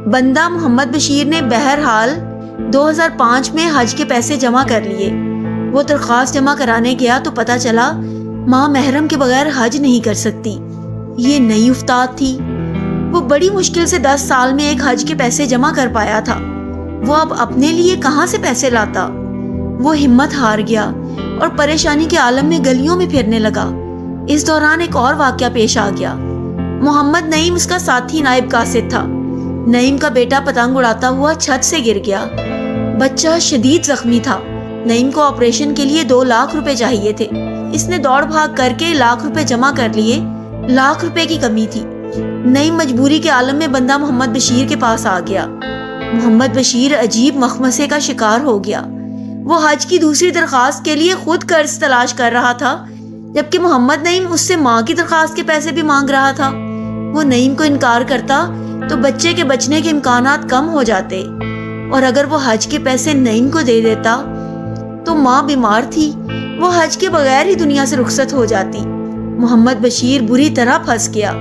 بندہ محمد بشیر نے بہرحال 2005 میں حج کے پیسے جمع کر لیے۔ وہ درخواست جمع کرانے گیا تو پتہ چلا ماں محرم کے بغیر حج نہیں کر سکتی۔ یہ نئی افتاد تھی۔ وہ بڑی مشکل سے 10 سال میں ایک حج کے پیسے جمع کر پایا تھا، وہ اب اپنے لیے کہاں سے پیسے لاتا؟ وہ ہمت ہار گیا اور پریشانی کے عالم میں گلیوں میں پھرنے لگا۔ اس دوران ایک اور واقعہ پیش آ گیا۔ محمد نعیم اس کا ساتھی نائب قاصد تھا۔ نعیم کا بیٹا پتنگ اڑاتا ہوا چھت سے گر گیا۔ بچہ شدید زخمی تھا۔ نعیم کو آپریشن کے لیے 2 لاکھ روپے چاہیے تھے۔ اس نے دوڑ بھاگ کر کے 1 لاکھ روپے جمع کر لیے۔ 1 لاکھ روپے کی کمی تھی۔ نعیم مجبوری کے عالم میں بندہ محمد بشیر کے پاس آ گیا۔ محمد بشیر عجیب مخمصے کا شکار ہو گیا۔ وہ حج کی دوسری درخواست کے لیے خود قرض تلاش کر رہا تھا، جبکہ محمد نعیم اس سے ماں کی درخواست کے پیسے بھی مانگ رہا تھا۔ وہ نعیم کو انکار کرتا تو بچے کے بچنے کے امکانات کم ہو جاتے، اور اگر وہ حج کے پیسے نعیم کو دے دیتا تو ماں بیمار تھی، وہ حج کے بغیر ہی دنیا سے رخصت ہو جاتی۔ محمد بشیر بری طرح پھنس گیا۔